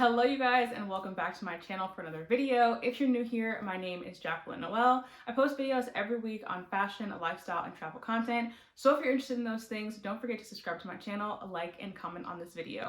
Hello you guys, and welcome back to my channel for another video. If you're new here, my name is Jacqueline Noel. I post videos every week on fashion, lifestyle, and travel content. So if you're interested in those things, don't forget to subscribe to my channel, like, and comment on this video.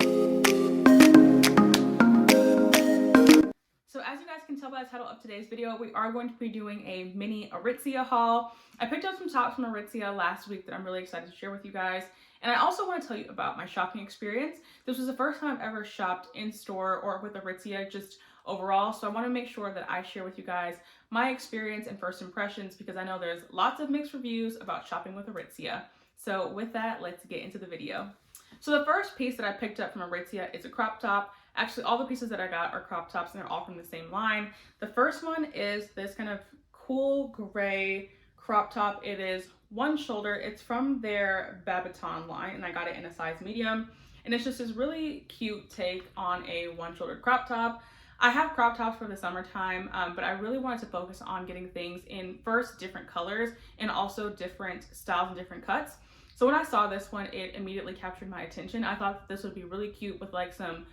So as you guys can tell by the title of today's video, we are going to be doing a mini Aritzia haul. I picked up some tops from Aritzia last week that I'm really excited to share with you guys. And I also want to tell you about my shopping experience. This was the first time I've ever shopped in store or with Aritzia just overall. So I want to make sure that I share with you guys my experience and first impressions because I know there's lots of mixed reviews about shopping with Aritzia. So with that, let's get into the video. So the first piece that I picked up from Aritzia is a crop top. Actually, all the pieces that I got are crop tops and they're all from the same line. The first one is this kind of cool gray crop top. It is one shoulder. It's from their Babaton line and I got it in a size medium. And it's just this really cute take on a one-shouldered crop top. I have crop tops for the summertime, but I really wanted to focus on getting things in first different colors and also different styles and different cuts. So when I saw this one, it immediately captured my attention. I thought this would be really cute with like some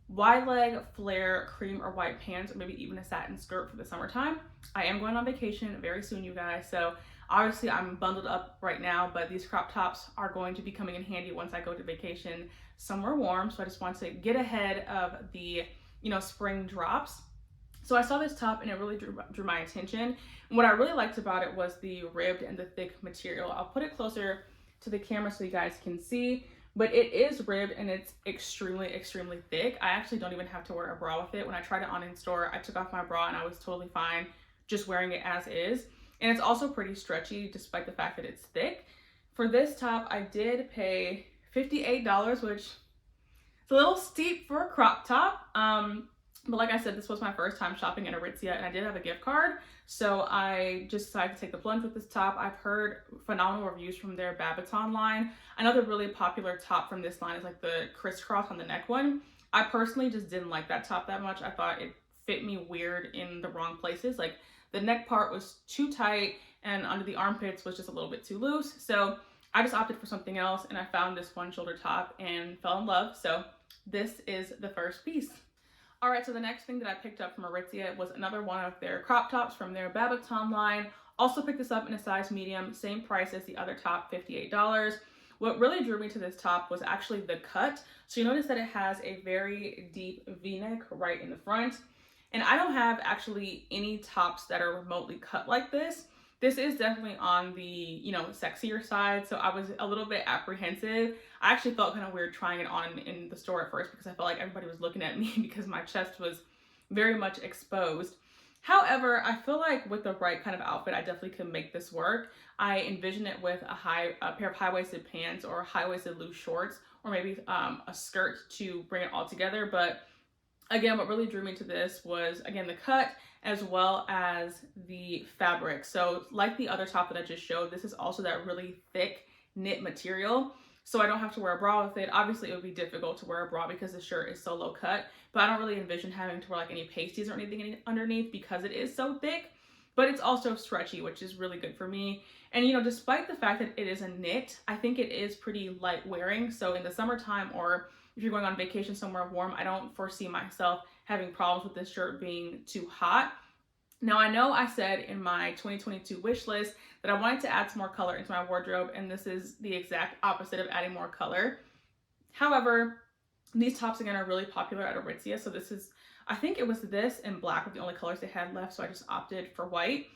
wide leg flare cream or white pants, or maybe even a satin skirt for the summertime. I am going on vacation very soon, you guys, so obviously I'm bundled up right now, but these crop tops are going to be coming in handy once I go to vacation somewhere warm. So I just want to get ahead of the spring drops. So I saw this top and it really drew my attention. And what I really liked about it was the ribbed and the thick material. I'll put it closer to the camera so you guys can see. But it is ribbed and it's extremely, extremely thick. I actually don't even have to wear a bra with it. When I tried it on in store, I took off my bra and I was totally fine just wearing it as is. And it's also pretty stretchy despite the fact that it's thick. For this top, I did pay $58, which is a little steep for a crop top. But like I said, this was my first time shopping at Aritzia and I did have a gift card. So I just decided to take the plunge with this top. I've heard phenomenal reviews from their Babaton line. Another really popular top from this line is like the crisscross on the neck one. I personally just didn't like that top that much. I thought it fit me weird in the wrong places. Like the neck part was too tight and under the armpits was just a little bit too loose. So I just opted for something else and I found this one shoulder top and fell in love. So this is the first piece. All right, so the next thing that I picked up from Aritzia was another one of their crop tops from their Babaton line. Also picked this up in a size medium, same price as the other top, $58. What really drew me to this top was actually the cut. So you notice that it has a very deep V-neck right in the front. And I don't have actually any tops that are remotely cut like this. This is definitely on the, sexier side. So I was a little bit apprehensive. I actually felt kind of weird trying it on in the store at first because I felt like everybody was looking at me because my chest was very much exposed. However, I feel like with the right kind of outfit, I definitely could make this work. I envision it with a pair of high-waisted pants or high-waisted loose shorts, or maybe a skirt to bring it all together. But again, what really drew me to this was, again, the cut as well as the fabric. So like the other top that I just showed, this is also that really thick knit material. So I don't have to wear a bra with it. Obviously, it would be difficult to wear a bra because the shirt is so low cut, but I don't really envision having to wear like any pasties or anything underneath because it is so thick, but it's also stretchy, which is really good for me. And despite the fact that it is a knit, I think it is pretty light wearing. So in the summertime or if you're going on vacation somewhere warm, I don't foresee myself having problems with this shirt being too hot. Now, I know I said in my 2022 wish list that I wanted to add some more color into my wardrobe, and this is the exact opposite of adding more color. However, these tops again are really popular at Aritzia. So I think it was this and black were the only colors they had left. So I just opted for white.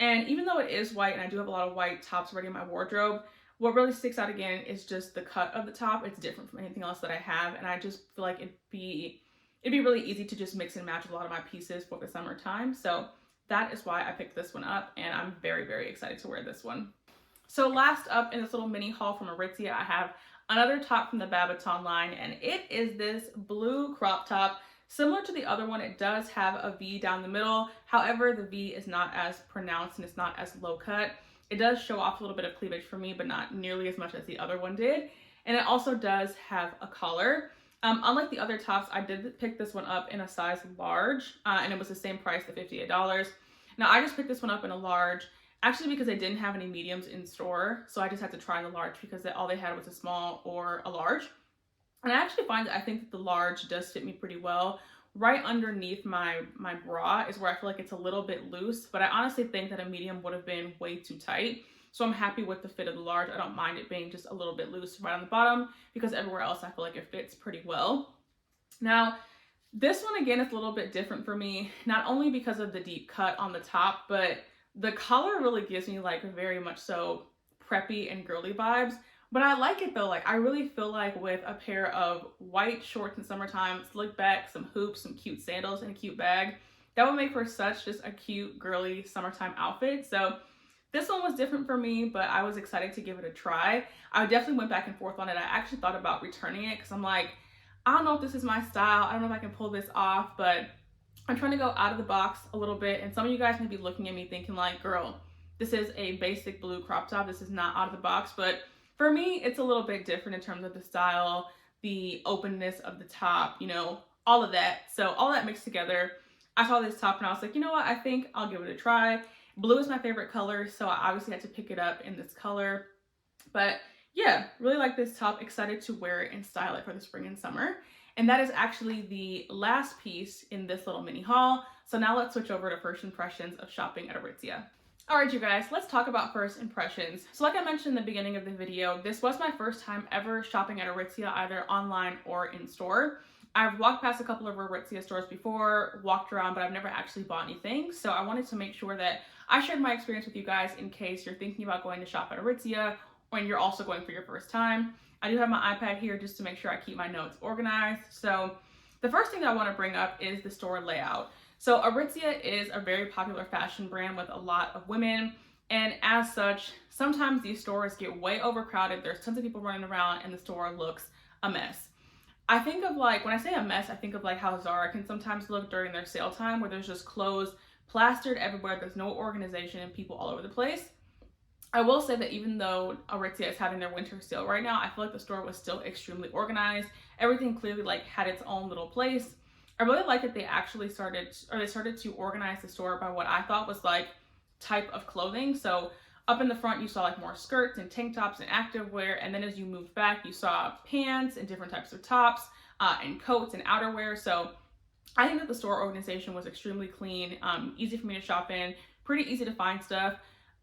And even though it is white and I do have a lot of white tops already in my wardrobe, what really sticks out again is just the cut of the top. It's different from anything else that I have. And I just feel like it'd be really easy to just mix and match with a lot of my pieces for the summertime. So that is why I picked this one up and I'm very, very excited to wear this one. So last up in this little mini haul from Aritzia, I have another top from the Babaton line and it is this blue crop top. Similar to the other one, it does have a V down the middle. However, the V is not as pronounced and it's not as low cut. It does show off a little bit of cleavage for me, but not nearly as much as the other one did. And it also does have a collar. Unlike the other tops, I did pick this one up in a size large, and it was the same price, the $58. Now, I just picked this one up in a large, actually because they didn't have any mediums in store, so I just had to try the large because all they had was a small or a large. And I actually find that I think that the large does fit me pretty well right underneath my bra is where I feel like it's a little bit loose, but I honestly think that a medium would have been way too tight. So I'm happy with the fit of the large. I don't mind it being just a little bit loose right on the bottom because everywhere else I feel like it fits pretty well. Now, this one again is a little bit different for me, not only because of the deep cut on the top, but the color really gives me like very much so preppy and girly vibes. But I like it though. Like I really feel like with a pair of white shorts in summertime, slick back, some hoops, some cute sandals, and a cute bag, that would make for such just a cute girly summertime outfit. So this one was different for me, but I was excited to give it a try. I definitely went back and forth on it. I actually thought about returning it because I'm like, I don't know if this is my style. I don't know if I can pull this off, but I'm trying to go out of the box a little bit. And some of you guys may be looking at me thinking like, girl, this is a basic blue crop top. This is not out of the box. But for me, it's a little bit different in terms of the style, the openness of the top, you know, all of that. So all that mixed together, I saw this top and I was like, you know what? I think I'll give it a try. Blue is my favorite color, so I obviously had to pick it up in this color. But yeah, really like this top. Excited to wear it and style it for the spring and summer. And that is actually the last piece in this little mini haul. So now let's switch over to first impressions of shopping at Aritzia. All right, you guys, let's talk about first impressions. So like I mentioned in the beginning of the video, this was my first time ever shopping at Aritzia, either online or in store. I've walked past a couple of Aritzia stores before, walked around, but I've never actually bought anything. So I wanted to make sure that I shared my experience with you guys in case you're thinking about going to shop at Aritzia or you're also going for your first time. I do have my iPad here just to make sure I keep my notes organized. So the first thing that I want to bring up is the store layout. So Aritzia is a very popular fashion brand with a lot of women. And as such, sometimes these stores get way overcrowded. There's tons of people running around and the store looks a mess. I think of like, when I say a mess, I think of like how Zara can sometimes look during their sale time where there's just clothes plastered everywhere. There's no organization and people all over the place. I will say that even though Aritzia is having their winter sale right now, I feel like the store was still extremely organized. Everything clearly like had its own little place. I really like that they actually started to organize the store by what I thought was like type of clothing. So up in the front, you saw like more skirts and tank tops and activewear. And then as you moved back, you saw pants and different types of tops and coats and outerwear. So I think that the store organization was extremely clean, easy for me to shop in, pretty easy to find stuff.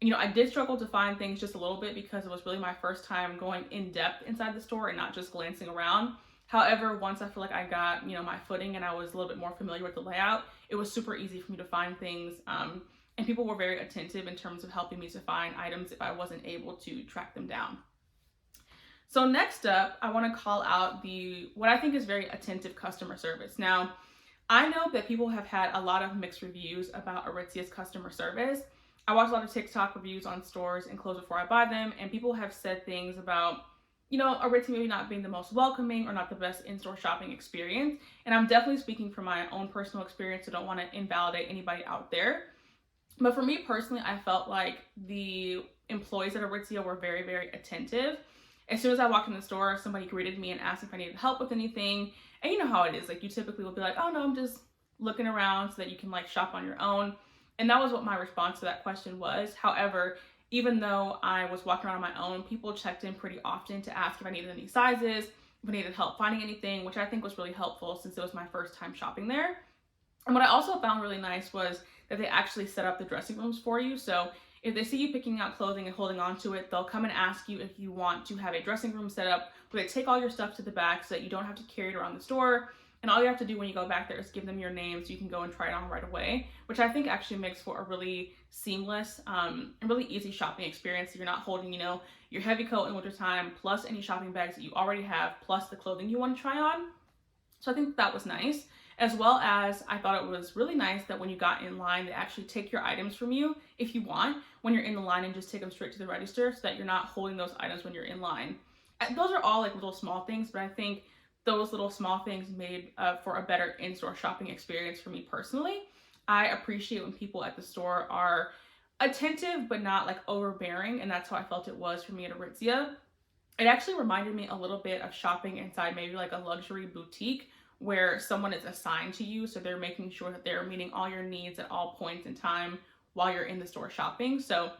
You know, I did struggle to find things just a little bit because it was really my first time going in depth inside the store and not just glancing around. However, once I feel like I got, you know, my footing and I was a little bit more familiar with the layout, it was super easy for me to find things. And people were very attentive in terms of helping me to find items if I wasn't able to track them down. So next up, I want to call out what I think is very attentive customer service. Now, I know that people have had a lot of mixed reviews about Aritzia's customer service. I watch a lot of TikTok reviews on stores and clothes before I buy them, and people have said things about, you know, Aritzia maybe not being the most welcoming or not the best in-store shopping experience. And I'm definitely speaking from my own personal experience, so don't want to invalidate anybody out there. But for me personally, I felt like the employees at Aritzia were very, very attentive. As soon as I walked in the store, somebody greeted me and asked if I needed help with anything. And you know how it is, like you typically will be like, oh no, I'm just looking around so that you can like shop on your own. And that was what my response to that question was. However, even though I was walking around on my own, people checked in pretty often to ask if I needed any sizes, if I needed help finding anything, which I think was really helpful since it was my first time shopping there. And what I also found really nice was that they actually set up the dressing rooms for you. So if they see you picking out clothing and holding on to it, they'll come and ask you if you want to have a dressing room set up where they take all your stuff to the back so that you don't have to carry it around the store. And all you have to do when you go back there is give them your name so you can go and try it on right away, which I think actually makes for a really seamless and really easy shopping experience. So you're not holding, you know, your heavy coat in wintertime, plus any shopping bags that you already have, plus the clothing you want to try on. So I think that was nice. As well as I thought it was really nice that when you got in line, they actually take your items from you if you want when you're in the line and just take them straight to the register so that you're not holding those items when you're in line. Those are all like little small things, but I think those little small things made for a better in-store shopping experience for me personally. I appreciate when people at the store are attentive but not like overbearing, and that's how I felt it was for me at Aritzia. It actually reminded me a little bit of shopping inside maybe like a luxury boutique where someone is assigned to you, so they're making sure that they're meeting all your needs at all points in time while you're in the store shopping. So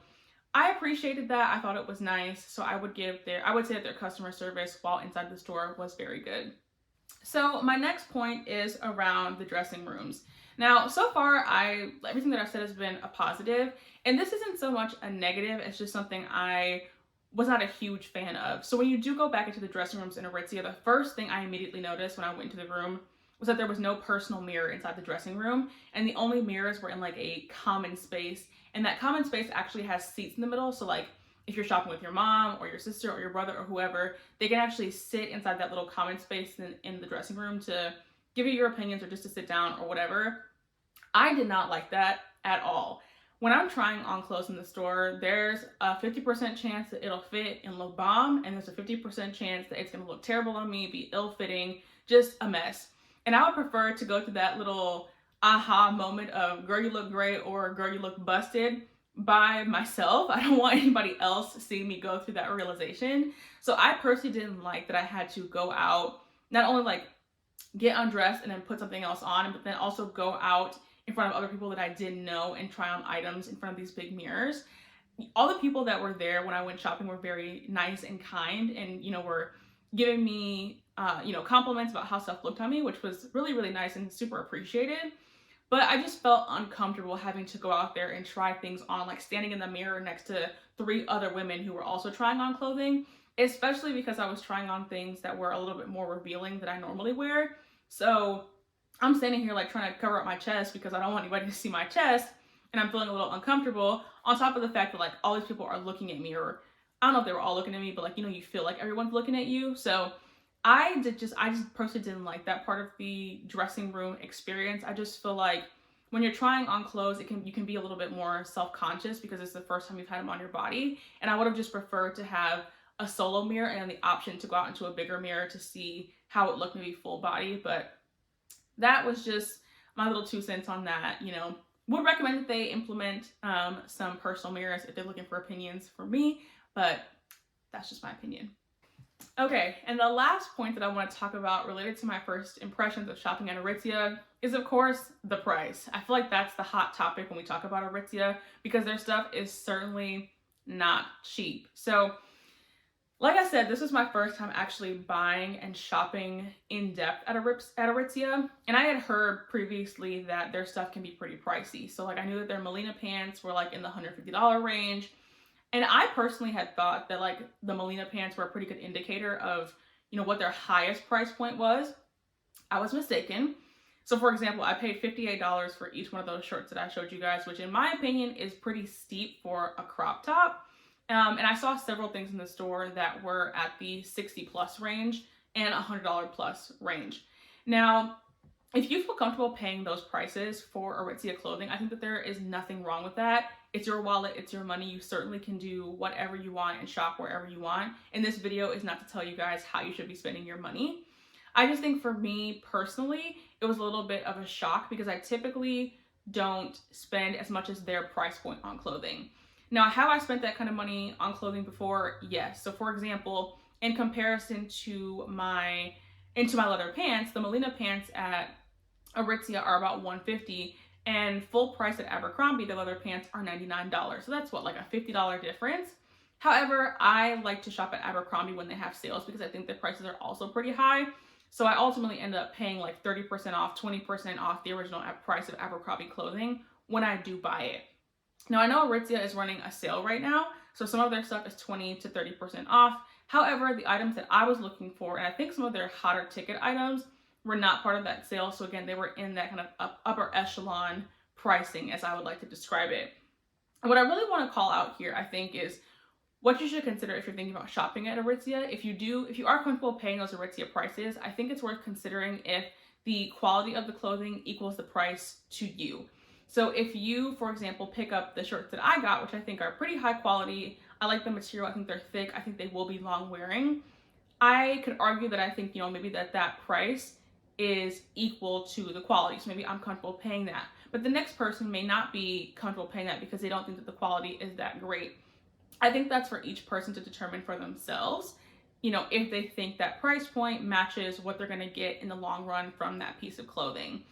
I appreciated that. I thought it was nice. So I would say that their customer service while inside the store was very good. So my next point is around the dressing rooms. Now, so far, everything that I've said has been a positive, and this isn't so much a negative. It's just something I was not a huge fan of. So when you do go back into the dressing rooms in Aritzia, the first thing I immediately noticed when I went into the room was that there was no personal mirror inside the dressing room, and the only mirrors were in like a common space, and that common space actually has seats in the middle. So like if you're shopping with your mom or your sister or your brother or whoever, they can actually sit inside that little common space in the dressing room to give you your opinions or just to sit down or whatever. I did not like that at all. When I'm trying on clothes in the store, there's a 50% chance that it'll fit and look bomb, and there's a 50% chance that it's gonna look terrible on me, be ill-fitting, just a mess. And I would prefer to go through that little aha moment of girl, you look great, or girl, you look busted by myself. I don't want anybody else seeing me go through that realization. So I personally didn't like that I had to go out, not only like get undressed and then put something else on, but then also go out in front of other people that I didn't know and try on items in front of these big mirrors. All the people that were there when I went shopping were very nice and kind, and were giving me compliments about how stuff looked on me, which was really, really nice and super appreciated. But I just felt uncomfortable having to go out there and try things on, like standing in the mirror next to 3 other women who were also trying on clothing, especially because I was trying on things that were a little bit more revealing than I normally wear. So I'm standing here like trying to cover up my chest because I don't want anybody to see my chest, and I'm feeling a little uncomfortable, on top of the fact that like all these people are looking at me, or I don't know if they were all looking at me, but like, you feel like everyone's looking at you. So I just personally didn't like that part of the dressing room experience. I just feel like when you're trying on clothes, you can be a little bit more self-conscious because it's the first time you've had them on your body. And I would have just preferred to have a solo mirror and the option to go out into a bigger mirror to see how it looked, maybe full body. But that was just my little 2 cents on that. Would recommend that they implement some personal mirrors if they're looking for opinions from me, but that's just my opinion. Okay, and the last point that I want to talk about related to my first impressions of shopping at Aritzia is, of course, the price. I feel like that's the hot topic when we talk about Aritzia because their stuff is certainly not cheap. So, like I said, this was my first time actually buying and shopping in depth at Aritzia, and I had heard previously that their stuff can be pretty pricey. So, like, I knew that their Melina pants were like in the $150 range. And I personally had thought that like the Melina pants were a pretty good indicator of, what their highest price point was. I was mistaken. So for example, I paid $58 for each one of those shorts that I showed you guys, which in my opinion is pretty steep for a crop top. And I saw several things in the store that were at the 60 plus range and $100 plus range. Now, if you feel comfortable paying those prices for Aritzia clothing, I think that there is nothing wrong with that. It's your wallet, it's your money. You certainly can do whatever you want and shop wherever you want. And this video is not to tell you guys how you should be spending your money. I just think for me personally, it was a little bit of a shock because I typically don't spend as much as their price point on clothing. Now, have I spent that kind of money on clothing before? Yes. So for example, in comparison to my leather pants, the Melina pants at Aritzia are about $150, and full price at Abercrombie, the leather pants are $99. So that's what, like a $50 difference. However, I like to shop at Abercrombie when they have sales because I think the prices are also pretty high. So I ultimately end up paying like 30% off, 20% off the original price of Abercrombie clothing when I do buy it. Now, I know Aritzia is running a sale right now, so some of their stuff is 20 to 30% off. However, the items that I was looking for, and I think some of their hotter ticket items, were not part of that sale. So again, they were in that kind of upper echelon pricing, as I would like to describe it. And what I really want to call out here, I think, is what you should consider if you're thinking about shopping at Aritzia. If you are comfortable paying those Aritzia prices, I think it's worth considering if the quality of the clothing equals the price to you. So if you, for example, pick up the shirts that I got, which I think are pretty high quality, I like the material, I think they're thick, I think they will be long wearing, I could argue that I think, maybe that price is equal to the quality. So maybe I'm comfortable paying that. But the next person may not be comfortable paying that because they don't think that the quality is that great. I think that's for each person to determine for themselves, if they think that price point matches what they're going to get in the long run from that piece of clothing.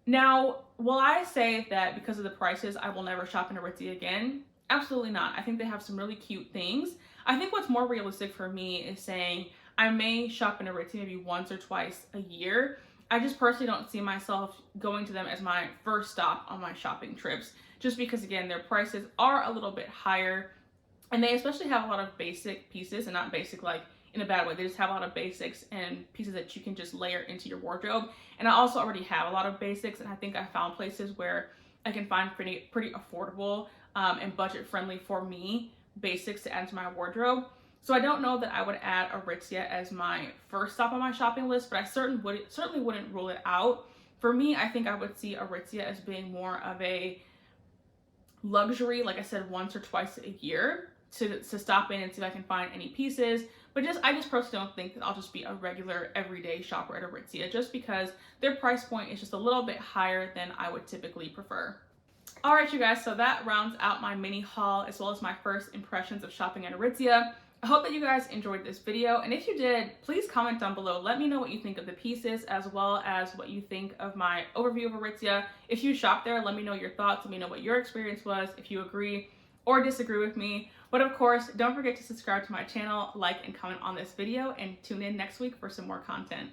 Now, will I say that because of the prices, I will never shop in Aritzia again? Absolutely not. I think they have some really cute things. I think what's more realistic for me is saying, I may shop in Aritzia maybe once or twice a year. I just personally don't see myself going to them as my first stop on my shopping trips, just because again, their prices are a little bit higher, and they especially have a lot of basic pieces, and not basic like in a bad way. They just have a lot of basics and pieces that you can just layer into your wardrobe. And I also already have a lot of basics, and I think I found places where I can find pretty affordable and budget friendly for me basics to add to my wardrobe. So I don't know that I would add Aritzia as my first stop on my shopping list, but I certainly wouldn't rule it out. For me, I think I would see Aritzia as being more of a luxury, like I said, once or twice a year to stop in and see if I can find any pieces. But I just personally don't think that I'll just be a regular everyday shopper at Aritzia, just because their price point is just a little bit higher than I would typically prefer. All right, you guys, so that rounds out my mini haul as well as my first impressions of shopping at Aritzia. I hope that you guys enjoyed this video, and if you did, please comment down below. Let me know what you think of the pieces as well as what you think of my overview of Aritzia. If you shop there, let me know your thoughts. Let me know what your experience was, if you agree or disagree with me. But of course, don't forget to subscribe to my channel, like and comment on this video, and tune in next week for some more content.